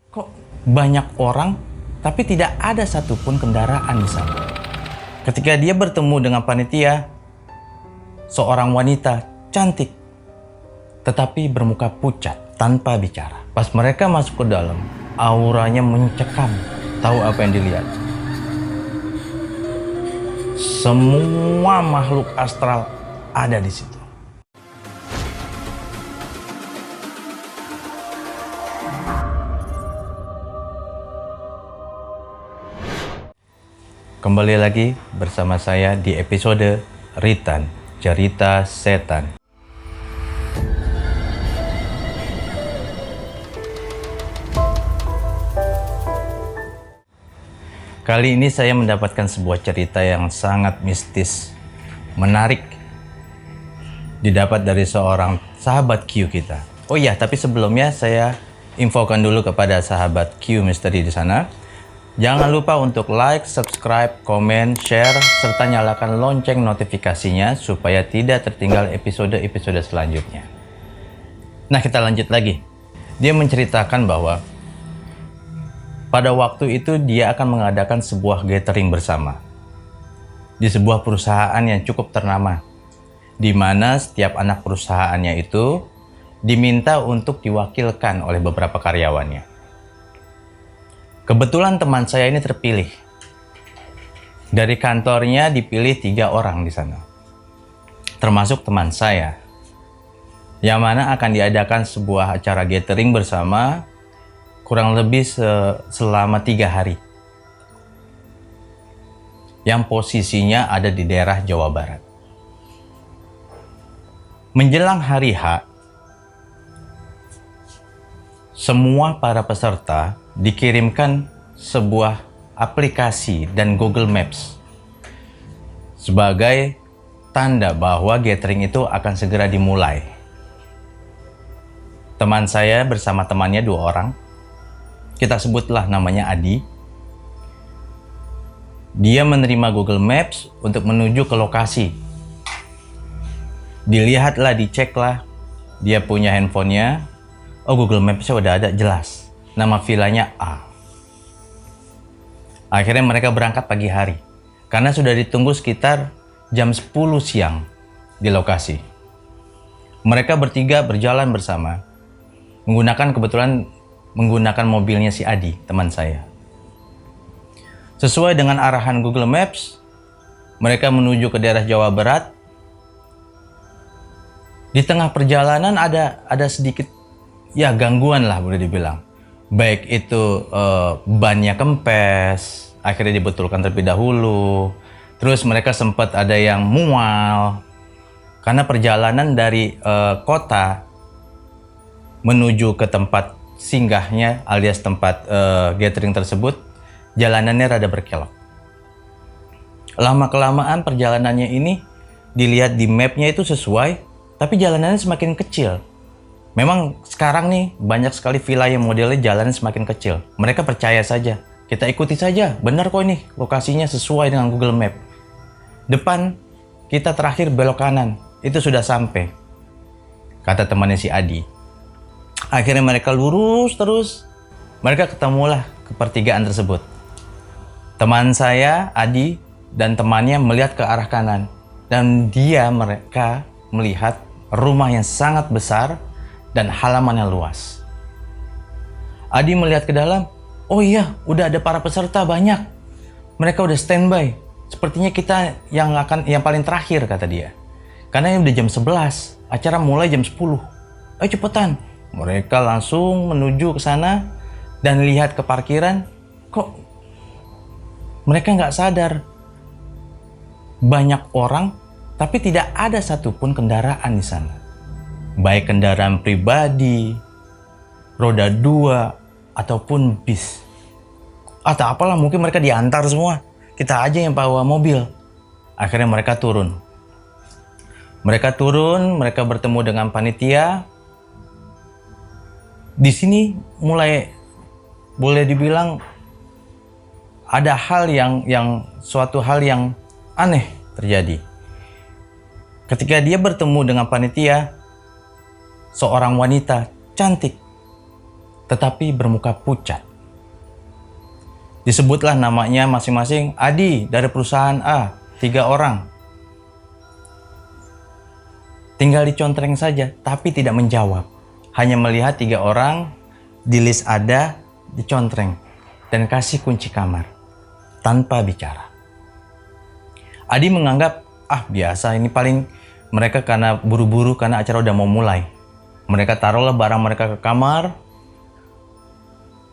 Kok banyak orang, tapi tidak ada satupun kendaraan di sana. Ketika dia bertemu dengan panitia, seorang wanita cantik, tetapi bermuka pucat tanpa bicara. Pas mereka masuk ke dalam, auranya mencekam. Tahu apa yang dilihat? Semua makhluk astral ada di situ. Kembali lagi bersama saya di episode Ritan, Cerita Setan. Kali ini saya mendapatkan sebuah cerita yang sangat mistis, menarik. Didapat dari seorang sahabat Q kita. Oh iya, tapi sebelumnya saya infokan dulu kepada sahabat Q Misteri di sana. Jangan lupa untuk like, subscribe, komen, share, serta nyalakan lonceng notifikasinya supaya tidak tertinggal episode-episode selanjutnya. Nah, kita lanjut lagi. Dia menceritakan bahwa pada waktu itu dia akan mengadakan sebuah gathering bersama di sebuah perusahaan yang cukup ternama, di mana setiap anak perusahaannya itu diminta untuk diwakilkan oleh beberapa karyawannya. Kebetulan teman saya ini terpilih. Dari kantornya dipilih 3 orang di sana, termasuk teman saya, yang mana akan diadakan sebuah acara gathering bersama kurang lebih selama 3 hari, yang posisinya ada di daerah Jawa Barat. Menjelang hari H, semua para peserta dikirimkan sebuah aplikasi dan Google Maps sebagai tanda bahwa gathering itu akan segera dimulai. Teman saya bersama temannya 2 orang, kita sebutlah namanya Adi. Dia menerima Google Maps untuk menuju ke lokasi. Dilihatlah, diceklah, dia punya handphonenya. Oh, Google Maps-nya udah ada, jelas. Nama villanya A. Akhirnya mereka berangkat pagi hari, karena sudah ditunggu sekitar jam 10 siang di lokasi. Mereka bertiga berjalan bersama, kebetulan menggunakan mobilnya si Adi, teman saya. Sesuai dengan arahan Google Maps, mereka menuju ke daerah Jawa Barat. Di tengah perjalanan ada sedikit ya gangguan lah, boleh dibilang. Baik itu bannya kempes, akhirnya dibetulkan terlebih dahulu. Terus mereka sempat ada yang mual karena perjalanan dari kota menuju ke tempat singgahnya alias tempat gathering tersebut, jalanannya rada berkelok. Lama-kelamaan perjalanannya ini dilihat di mapnya itu sesuai, tapi jalanannya semakin kecil. Memang sekarang nih banyak sekali villa yang modelnya jalannya semakin kecil. Mereka percaya saja, kita ikuti saja, benar kok ini lokasinya sesuai dengan Google Map. Depan kita terakhir belok kanan, itu sudah sampai, kata temannya si Adi. Akhirnya mereka lurus terus, mereka ketemulah ke pertigaan tersebut. Teman saya, Adi, dan temannya melihat ke arah kanan, dan mereka melihat rumah yang sangat besar dan halaman yang luas. Adi melihat ke dalam, oh iya, udah ada para peserta banyak. Mereka udah standby. Sepertinya kita yang paling terakhir, kata dia. Karena ini udah jam 11, acara mulai jam 10. Ayo cepetan. Mereka langsung menuju ke sana dan lihat ke parkiran. Kok mereka nggak sadar banyak orang, tapi tidak ada satupun kendaraan di sana. Baik kendaraan pribadi, roda 2, ataupun bis. Atau apalah, mungkin mereka diantar semua. Kita aja yang bawa mobil. Akhirnya mereka turun. Mereka bertemu dengan panitia. Di sini mulai boleh dibilang ada suatu hal yang aneh terjadi. Ketika dia bertemu dengan panitia, seorang wanita cantik, tetapi bermuka pucat. Disebutlah namanya masing-masing. Adi dari perusahaan A, 3 orang. Tinggal dicontreng saja, tapi tidak menjawab. Hanya melihat 3 orang, di list ada, dicontreng, dan kasih kunci kamar, tanpa bicara. Adi menganggap, biasa, ini paling mereka karena buru-buru karena acara udah mau mulai. Mereka taruhlah barang mereka ke kamar.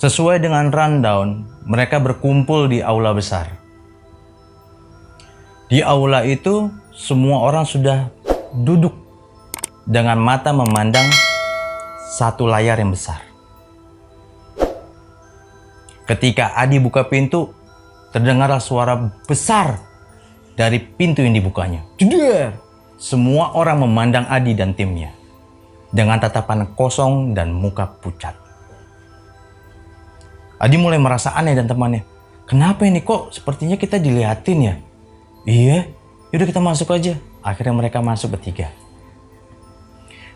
Sesuai dengan rundown, mereka berkumpul di aula besar. Di aula itu, semua orang sudah duduk dengan mata memandang satu layar yang besar. Ketika Adi buka pintu, terdengarlah suara besar dari pintu yang dibukanya. Jeder! Semua orang memandang Adi dan timnya dengan tatapan kosong dan muka pucat. Adi mulai merasa aneh dan temannya. Kenapa ini kok sepertinya kita dilihatin ya? Iya, yaudah kita masuk aja. Akhirnya mereka masuk bertiga.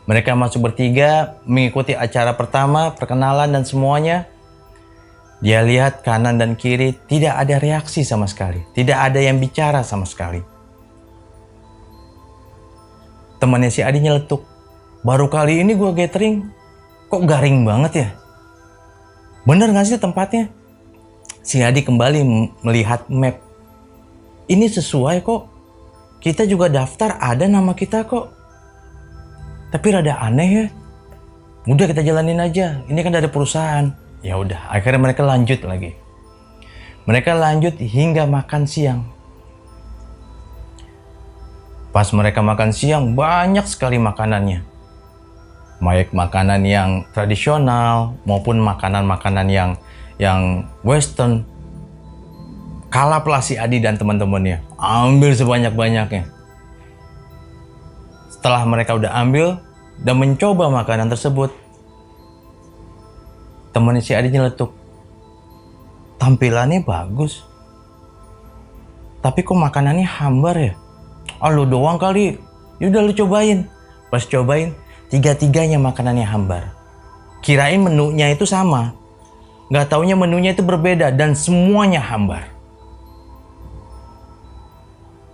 Mereka masuk bertiga mengikuti acara pertama, perkenalan dan semuanya. Dia lihat kanan dan kiri, tidak ada reaksi sama sekali. Tidak ada yang bicara sama sekali. Temannya si Adi nyeletuk. Baru kali ini gua gathering, kok garing banget ya? Bener gak sih tempatnya? Si Adi kembali melihat map. Ini sesuai kok. Kita juga daftar, ada nama kita kok. Tapi rada aneh ya. Udah kita jalanin aja. Ini kan dari perusahaan. Ya udah, akhirnya mereka lanjut lagi. Mereka lanjut hingga makan siang. Pas mereka makan siang, banyak sekali makanannya. Baik makanan yang tradisional maupun makanan-makanan yang western. Kalaplah si Adi dan teman-temannya. Ambil sebanyak-banyaknya. Setelah mereka udah ambil dan mencoba makanan tersebut, temannya si Adi nyeletuk. Tampilannya bagus, tapi kok makanannya hambar ya? Lu doang kali. Yaudah lu cobain. Pas cobain, tiga-tiganya makanannya hambar. Kirain menunya itu sama. Gak taunya menunya itu berbeda dan semuanya hambar.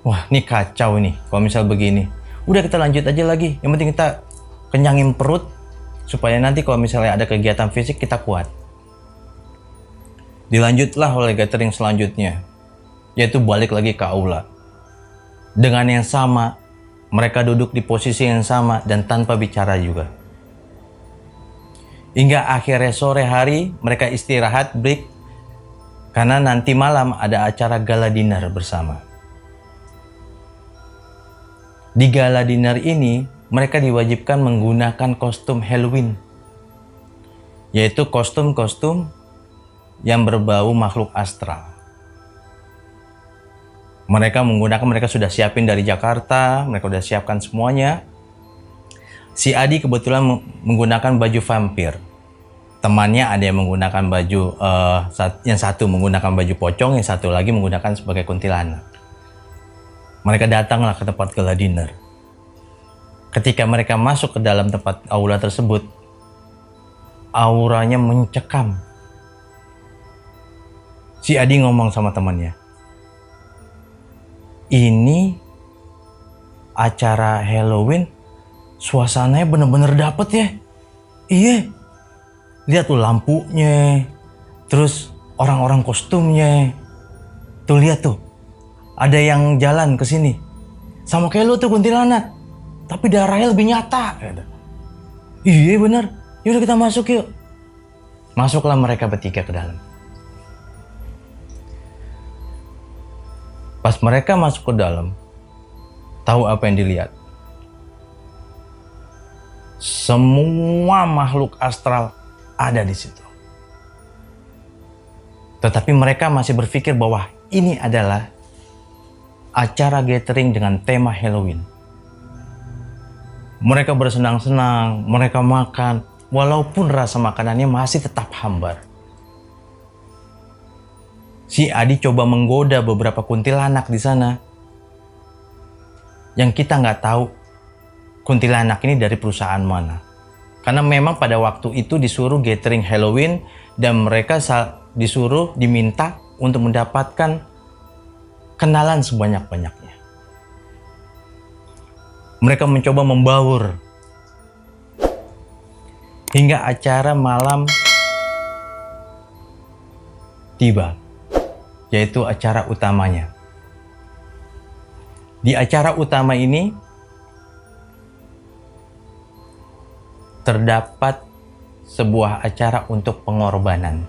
Wah, ini kacau nih kalau misal begini. Udah kita lanjut aja lagi. Yang penting kita kenyangin perut supaya nanti kalau misalnya ada kegiatan fisik kita kuat. Dilanjutlah oleh gathering selanjutnya, yaitu balik lagi ke aula. Dengan yang sama, mereka duduk di posisi yang sama dan tanpa bicara juga. Hingga akhirnya sore hari mereka istirahat break karena nanti malam ada acara gala dinner bersama. Di gala dinner ini mereka diwajibkan menggunakan kostum Halloween, yaitu kostum-kostum yang berbau makhluk astral. Mereka sudah siapin dari Jakarta, mereka sudah siapkan semuanya. Si Adi kebetulan menggunakan baju vampir. Temannya ada yang menggunakan baju, yang satu menggunakan baju pocong, yang satu lagi menggunakan sebagai kuntilanak. Mereka datanglah ke tempat gala dinner. Ketika mereka masuk ke dalam tempat aula tersebut, auranya mencekam. Si Adi ngomong sama temannya, ini acara Halloween, suasananya bener-bener dapet ya. Iya, lihat tuh lampunya, terus orang-orang kostumnya. Tuh lihat tuh, ada yang jalan ke sini, sama kayak lu tuh kuntilanak, tapi darahnya lebih nyata. Iya bener, yaudah kita masuk yuk. Masuklah mereka bertiga ke dalam. Pas mereka masuk ke dalam, tahu apa yang dilihat? Semua makhluk astral ada di situ. Tetapi mereka masih berpikir bahwa ini adalah acara gathering dengan tema Halloween. Mereka bersenang-senang, mereka makan, walaupun rasa makanannya masih tetap hambar. Si Adi coba menggoda beberapa kuntilanak di sana. Yang kita nggak tahu kuntilanak ini dari perusahaan mana. Karena memang pada waktu itu disuruh gathering Halloween dan mereka diminta untuk mendapatkan kenalan sebanyak-banyaknya. Mereka mencoba membaur hingga acara malam tiba, yaitu acara utamanya. Di acara utama ini terdapat sebuah acara untuk pengorbanan.